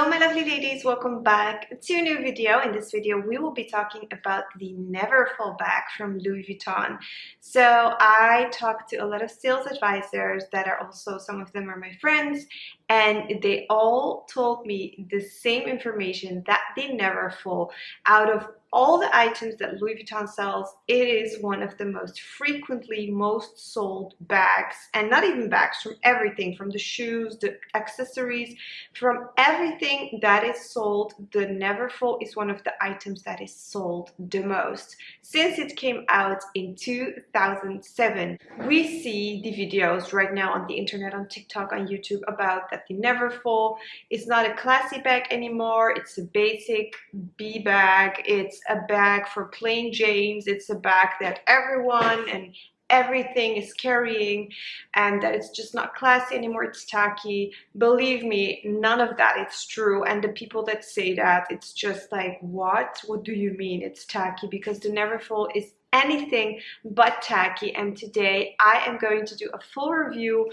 Hello my lovely ladies, welcome back to a new video. In this video we will be talking about the Neverfull bag from Louis Vuitton. So I talked to a lot of sales advisors that are also, some of them are my friends, and they all told me the same information, that the Neverfull, out of all the items that Louis Vuitton sells, it is one of the most frequently most sold bags. And not even bags, from everything, from the shoes, the accessories, from everything that is sold, the Neverfull is one of the items that is sold the most. Since it came out in 2007, we see the videos right now on the internet, on TikTok, on YouTube, about that the Neverfull is not a classy bag anymore. It's a basic B bag. It's a bag for plain Janes. It's a bag that everyone and everything is carrying, and that it's just not classy anymore. It's tacky. Believe me, none of that is true. And the people that say that, it's just like, what do you mean it's tacky? Because the Neverfull is anything but tacky. And today I am going to do a full review.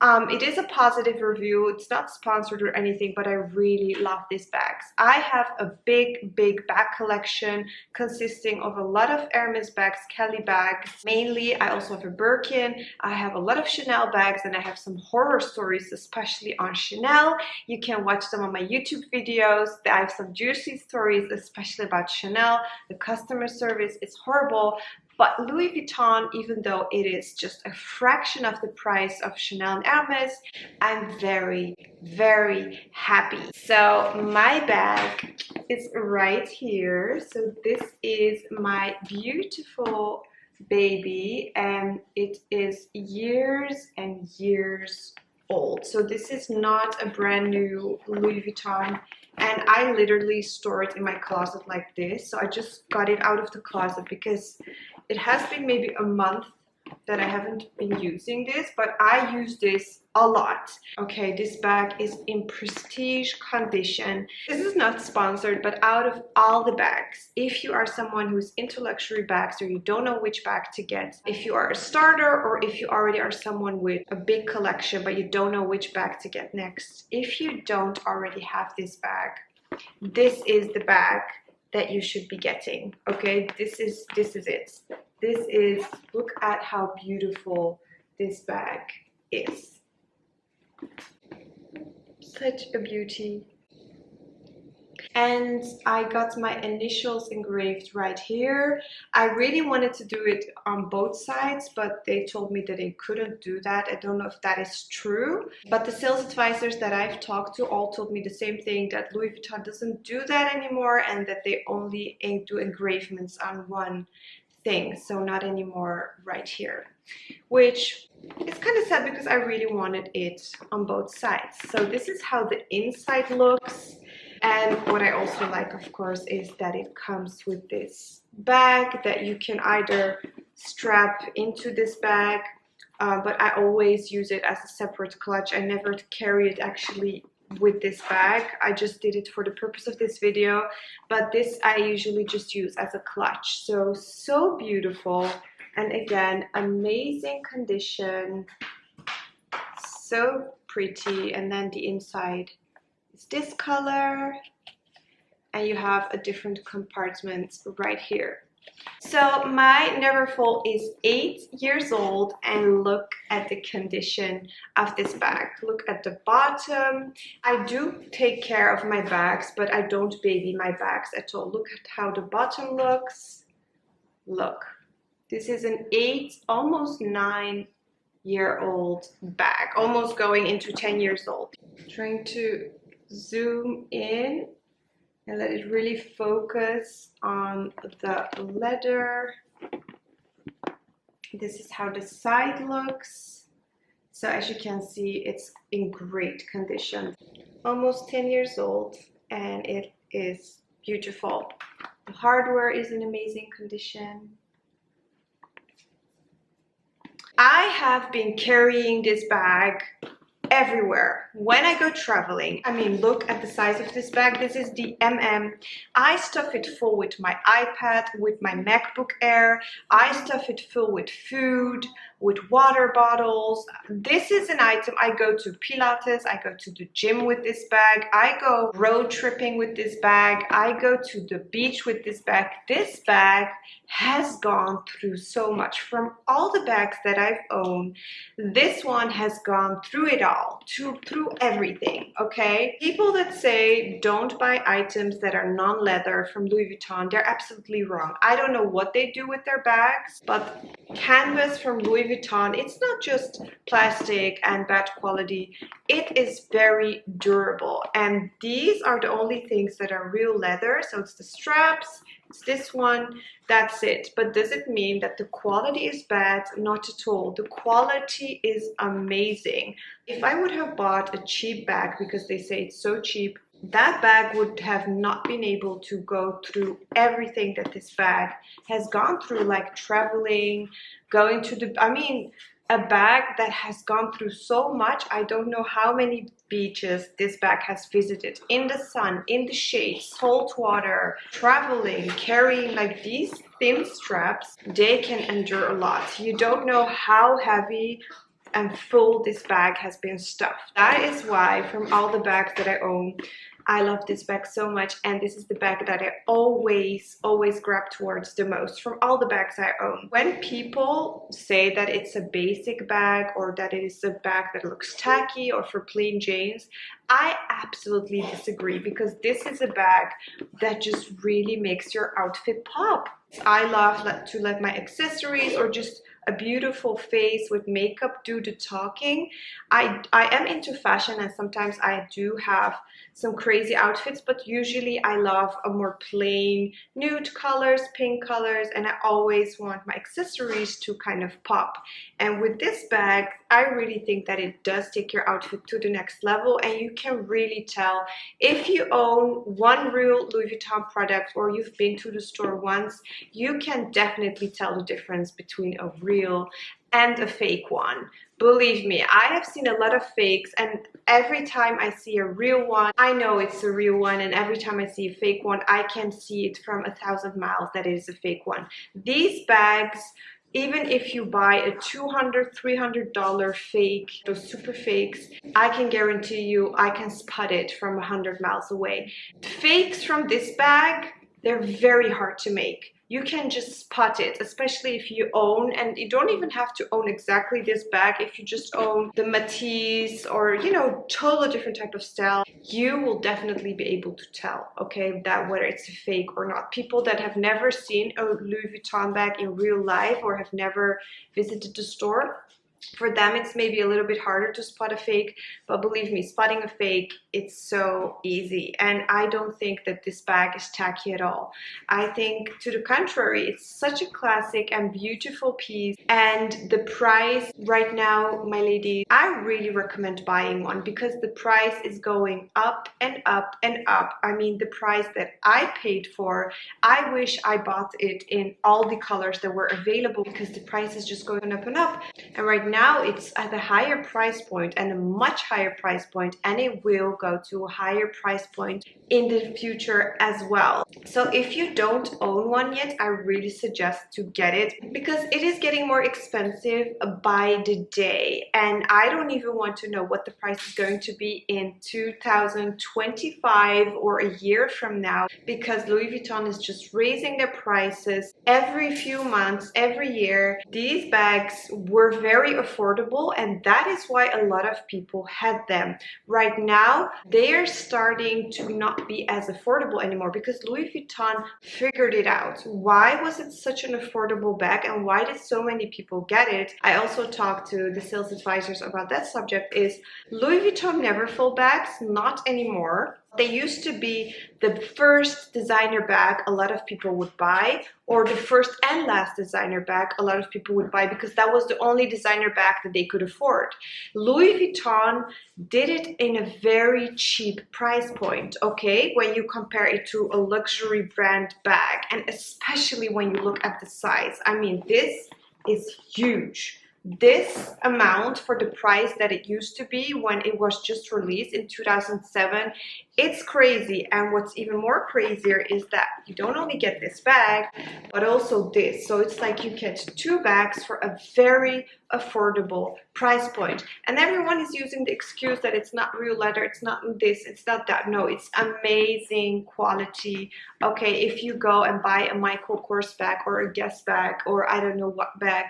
It is a positive review. It's not sponsored or anything, but I really love these bags. I have a big bag collection consisting of a lot of Hermes bags, Kelly bags. Mainly, I also have a Birkin. I have a lot of Chanel bags, and I have some horror stories, especially on Chanel. You can watch them on my YouTube videos. I have some juicy stories, especially about Chanel. The customer service is horrible. But Louis Vuitton, even though it is just a fraction of the price of Chanel and Hermes, I'm very happy. So my bag is right here. So this is my beautiful baby, and it is years and years old. So this is not a brand new Louis Vuitton. And I literally store it in my closet like this. So I just got it out of the closet because it has been maybe a month that I haven't been using this, but I use this a lot. Okay, this bag is in prestige condition. This is not sponsored, but out of all the bags, if you are someone who's into luxury bags or you don't know which bag to get, if you are a starter or if you already are someone with a big collection but you don't know which bag to get next, if you don't already have this bag, this is the bag that you should be getting. Okay, this is it. This is, look at how beautiful this bag is. Such a beauty. And I got my initials engraved right here. I really wanted to do it on both sides, but they told me that they couldn't do that. I don't know if that is true. But the sales advisors that I've talked to all told me the same thing, that Louis Vuitton doesn't do that anymore, and that they only do engravements on one thing, so not anymore right here, which is kind of sad because I really wanted it on both sides. So this is how the inside looks. And what I also like, of course, is that it comes with this bag that you can either strap into this bag, but I always use it as a separate clutch. I never carry it actually with this bag. I just did it for the purpose of this video, but this I usually just use as a clutch. So beautiful, and again, amazing condition, so pretty. And then the inside is this color, and you have a different compartment right here. So my Neverfull is 8 years old, and look at the condition of this bag. Look at the bottom. I do take care of my bags, but I don't baby my bags at all. Look at how the bottom looks. Look, this is an 8, almost 9-year-old bag, almost going into 10 years old. Trying to zoom in and let it really focus on the leather. This is how the side looks. So as you can see, it's in great condition. Almost 10 years old, and it is beautiful. The hardware is in amazing condition. I have been carrying this bag everywhere. when I go traveling, I mean, look at the size of this bag. This is the MM. I stuff it full with my iPad, with my MacBook Air. I stuff it full with food, with water bottles. This is an item. I go to Pilates, I go to the gym with this bag. I go road tripping with this bag. I go to the beach with this bag. This bag has gone through so much. From all the bags that I've owned, this one has gone through it all, through everything, okay? People that say don't buy items that are non-leather from Louis Vuitton, they're absolutely wrong. I don't know what they do with their bags, but canvas from Louis Vuitton, it's not just plastic and bad quality, it is very durable. And these are the only things that are real leather. So it's the straps, it's this one, that's it. But does it mean that the quality is bad? Not at all. The quality is amazing. If I would have bought a cheap bag because they say it's so cheap, that bag would have not been able to go through everything that this bag has gone through, like traveling, going to the, I mean, a bag that has gone through so much. I don't know how many beaches this bag has visited, in the sun, in the shade, salt water, traveling, carrying like these thin straps. They can endure a lot. You don't know how heavy and full this bag has been stuffed. That is why from all the bags that I own, I love this bag so much, and this is the bag that I always grab towards the most from all the bags I own. When people say that it's a basic bag or that it is a bag that looks tacky or for plain Janes, I absolutely disagree, because this is a bag that just really makes your outfit pop. I love to let my accessories or just a beautiful face with makeup do the talking. I am into fashion, and sometimes I do have some crazy outfits, but usually I love a more plain nude colors, pink colors, and I always want my accessories to kind of pop. And with this bag, I really think that it does take your outfit to the next level, and you can really tell if you own one real Louis Vuitton product or you've been to the store once, you can definitely tell the difference between a real and a fake one. Believe me, I have seen a lot of fakes, and every time I see a real one, I know it's a real one, and every time I see a fake one, I can see it from 1,000 miles that it is a fake one. These bags, even if you buy a $200, $300 fake, those super fakes, I can guarantee you I can spot it from 100 miles away. Fakes from this bag, they're very hard to make. You can just spot it, especially if you own, and you don't even have to own exactly this bag. If you just own the Matisse or, you know, totally different type of style, you will definitely be able to tell, okay, that whether it's a fake or not. People that have never seen a Louis Vuitton bag in real life or have never visited the store, for them it's maybe a little bit harder to spot a fake, but believe me, spotting a fake, it's so easy. And I don't think that this bag is tacky at all. I think to the contrary, it's such a classic and beautiful piece. And the price right now, my lady, I really recommend buying one, because the price is going up and up and up. I mean, the price that I paid for, I wish I bought it in all the colors that were available, because the price is just going up and up. And right now it's at a higher price point, and a much higher price point, and it will go to a higher price point in the future as well. So if you don't own one yet, I really suggest to get it, because it is getting more expensive by the day, and I don't even want to know what the price is going to be in 2025 or a year from now, because Louis Vuitton is just raising their prices every few months, every year. These bags were very affordable, and that is why a lot of people had them. Right now they are starting to not be as affordable anymore, because Louis Vuitton figured it out. Why was it such an affordable bag, and why did so many people get it? I also talked to the sales advisors about that subject. Is Louis Vuitton Neverfull bags? Not anymore. They used to be the first designer bag a lot of people would buy, or the first and last designer bag a lot of people would buy, because that was the only designer bag that they could afford. Louis Vuitton did it in a very cheap price point, okay, when you compare it to a luxury brand bag, and especially when you look at the size. I mean, this is huge. this amount for the price that it used to be when it was just released in 2007, it's crazy. And what's even more crazier is that you don't only get this bag, but also this. So it's like you get 2 bags for a very affordable price point. And everyone is using the excuse that it's not real leather, it's not this, it's not that. No, it's amazing quality. Okay, if you go and buy a Michael Kors bag or a Guess bag or I don't know what bag,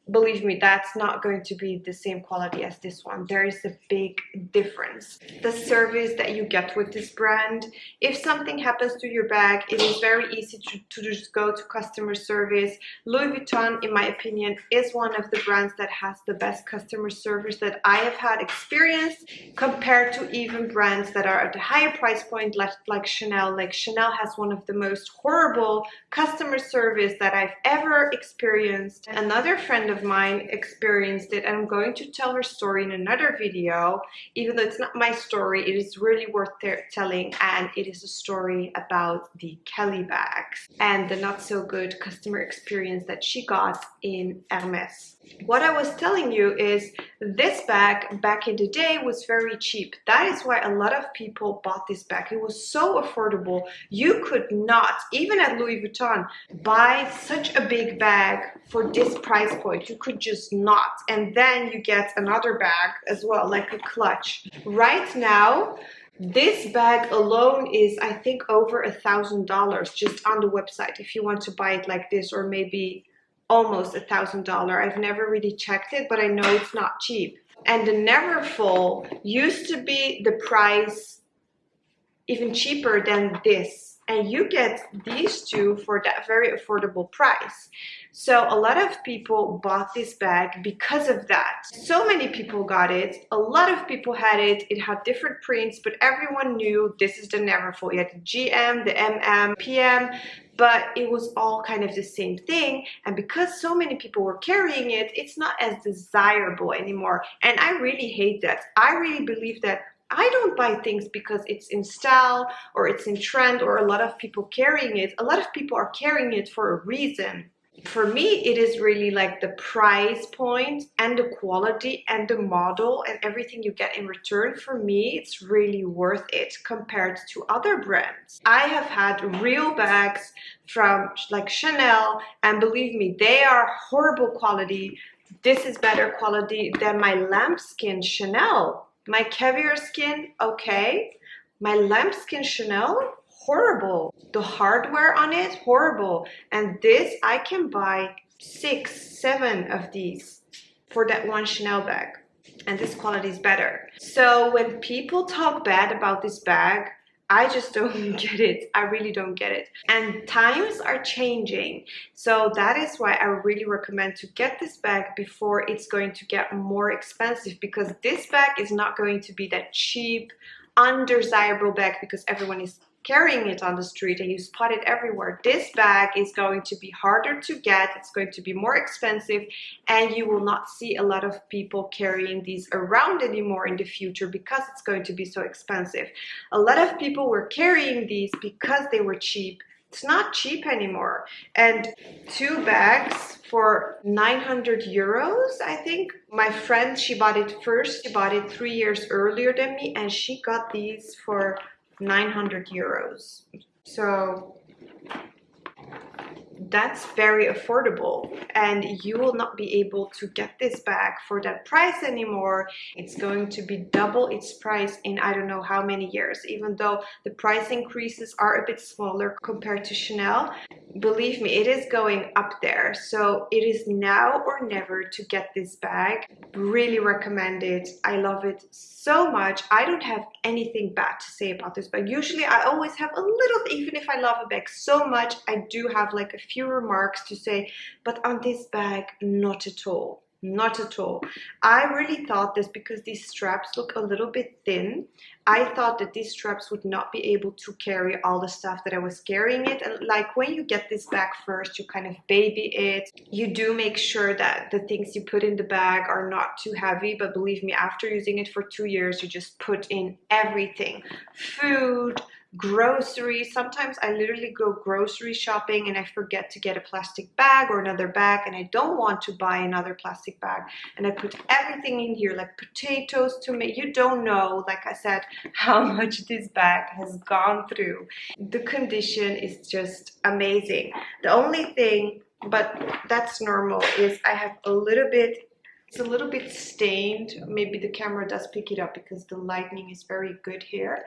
believe me, that's not going to be the same quality as this one. There is a big difference. The service that you get with this brand, if something happens to your bag, it is very easy to just go to customer service. Louis Vuitton, in my opinion, is one of the brands that has the best customer service that I have had experienced, compared to even brands that are at a higher price point like Chanel. Like Chanel has one of the most horrible customer service that I've ever experienced. Another friend of mine experienced it, and I'm going to tell her story in another video. Even though it's not my story, it is really worth telling, and it is a story about the Kelly bags and the not so good customer experience that she got in Hermes. What I was telling you is this bag back in the day was very cheap. That is why a lot of people bought this bag. It was so affordable. You could not, even at Louis Vuitton, buy such a big bag for this price point. You could just not. And then you get another bag as well, like a clutch. Right now, this bag alone is, I think, over $1,000 just on the website if you want to buy it like this, or maybe almost $1,000. I've never really checked it, but I know it's not cheap. And the Neverfull used to be the price even cheaper than this. And you get these two for that very affordable price. So a lot of people bought this bag because of that. So many people got it. A lot of people had it. It had different prints, but everyone knew this is the Neverfull. You had the GM, the MM, PM, but it was all kind of the same thing. And because so many people were carrying it, it's not as desirable anymore. And I really hate that. I really believe that I don't buy things because it's in style or it's in trend or a lot of people carrying it. A lot of people are carrying it for a reason. For me, it is really like the price point and the quality and the model and everything you get in return. For me, it's really worth it compared to other brands. I have had real bags from like Chanel, and believe me, they are horrible quality. This is better quality than my lambskin Chanel. My caviar skin, okay. My lambskin Chanel, horrible. The hardware on it, horrible. And this, I can buy 6, 7 of these for that one Chanel bag. And this quality is better. So when people talk bad about this bag, I just don't get it. I really don't get it. And times are changing. So that is why I really recommend to get this bag before it's going to get more expensive, because this bag is not going to be that cheap, undesirable bag because everyone is carrying it on the street and you spot it everywhere. This bag is going to be harder to get, it's going to be more expensive, and you will not see a lot of people carrying these around anymore in the future because it's going to be so expensive. A lot of people were carrying these because they were cheap. It's not cheap anymore. And 2 bags for 900 euros, I think. My friend, she bought it first. She bought it 3 years earlier than me, and she got these for 900 euros. So that's very affordable, and you will not be able to get this bag for that price anymore. It's going to be double its price in I don't know how many years, even though the price increases are a bit smaller compared to Chanel. Believe me, it is going up there. So it is now or never to get this bag. Really recommend it. I love it so much. I don't have anything bad to say about this bag. Usually I always have a little, even if I love a bag so much, I do have like a few remarks to say, but on this bag, not at all. Not at all. I really thought this because these straps look a little bit thin. I thought that these straps would not be able to carry all the stuff that I was carrying it. And like when you get this bag first, you kind of baby it. You do make sure that the things you put in the bag are not too heavy, but believe me, after using it for 2 years, you just put in everything. Food, groceries. Sometimes I literally go grocery shopping and I forget to get a plastic bag or another bag, and I don't want to buy another plastic bag, and I put everything in here, like potatoes, tomatoes. You don't know, like I said, how much this bag has gone through. The condition is just amazing. The only thing, but that's normal, is I have a little bit, it's a little bit stained. Maybe the camera does pick it up because the lighting is very good here.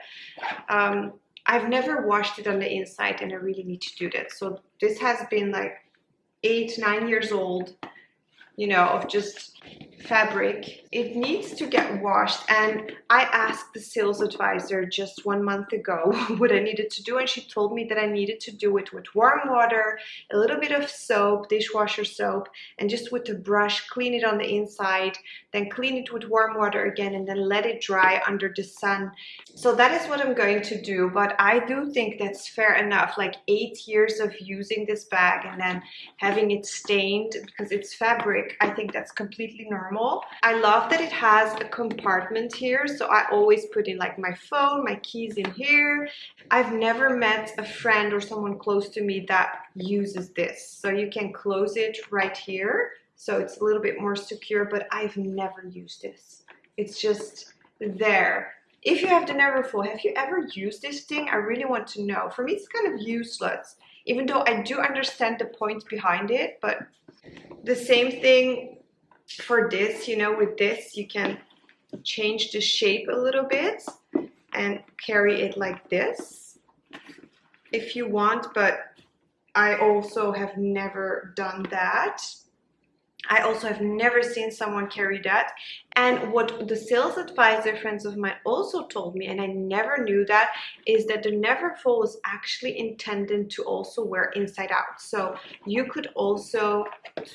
I've never washed it on the inside, and I really need to do that. So this has been like 8-9 years old, you know, of just fabric. It needs to get washed, and I asked the sales advisor just 1 month ago what I needed to do, and she told me that I needed to do it with warm water, a little bit of soap, dishwasher soap, and just with a brush clean it on the inside, then clean it with warm water again, and then let it dry under the sun. So that is what I'm going to do, but I do think that's fair enough. Like 8 years of using this bag and then having it stained because it's fabric, I think that's completely normal. I love that it has a compartment here, so I always put in like my phone, my keys in here. I've never met a friend or someone close to me that uses this, so you can close it right here, so it's a little bit more secure, but I've never used this. It's just there. If you have the Neverfull, have you ever used this thing? I really want to know. For me, it's kind of useless, even though I do understand the point behind it, but the same thing for this, you know, with this, you can change the shape a little bit and carry it like this if you want, but I also have never done that. I also have never seen someone carry that. And what the sales advisor friends of mine also told me, and I never knew that, is that the Neverfull was actually intended to also wear inside out. So you could also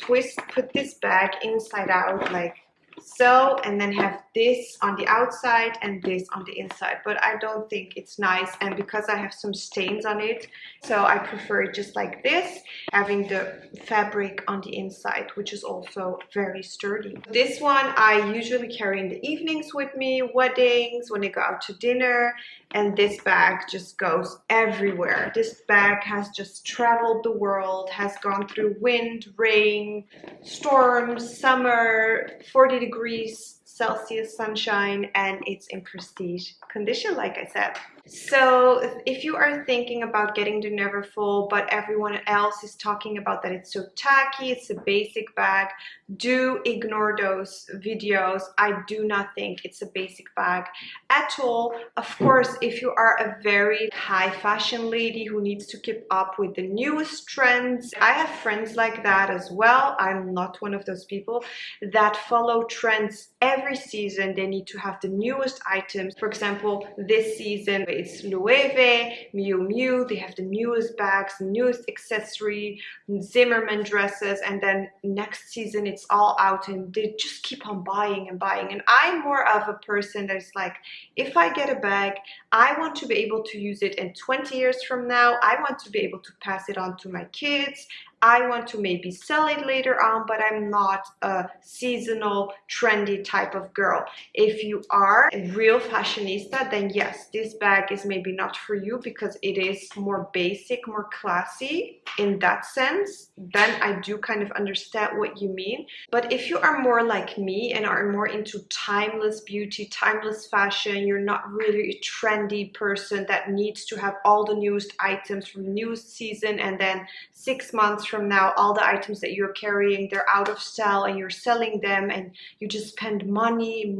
put this bag inside out like so, and then have this on the outside and this on the inside, but I don't think it's nice, and because I have some stains on it, so I prefer it just like this, having the fabric on the inside, which is also very sturdy. This one I usually carry in the evenings with me, weddings, when I go out to dinner, and this bag just goes everywhere. This bag has just traveled the world, has gone through wind, rain, storms, summer, 40 degrees Celsius sunshine, and it's in prestige condition, like I said. So if you are thinking about getting the Neverfull, but everyone else is talking about that it's so tacky, it's a basic bag, do ignore those videos. I do not think it's a basic bag at all. Of course, if you are a very high fashion lady who needs to keep up with the newest trends, I have friends like that as well. I'm not one of those people that follow trends every season. They need to have the newest items. For example, this season it's Louis Vuitton, Miu Miu. They have the newest bags, the newest accessory, Zimmermann dresses, and then next season it's all out, and they just keep on buying and buying. And I'm more of a person that's like, if I get a bag, I want to be able to use it in 20 years from now. I want to be able to pass it on to my kids. I want to maybe sell it later on, but I'm not a seasonal, trendy type of girl. If you are a real fashionista, then yes, this bag is maybe not for you because it is more basic, more classy in that sense. Then I do kind of understand what you mean. But if you are more like me and are more into timeless beauty, timeless fashion, you're not really a trendy person that needs to have all the newest items from the newest season, and then 6 months from now all the items that you're carrying, they're out of style and you're selling them and you just spend money,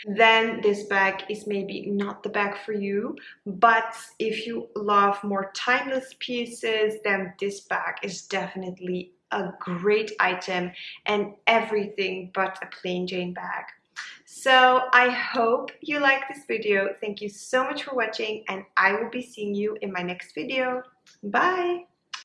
then this bag is maybe not the bag for you. But if you love more timeless pieces, then this bag is definitely a great item and everything but a plain Jane bag. So I hope you like this video. Thank you so much for watching, and I will be seeing you in my next video. Bye!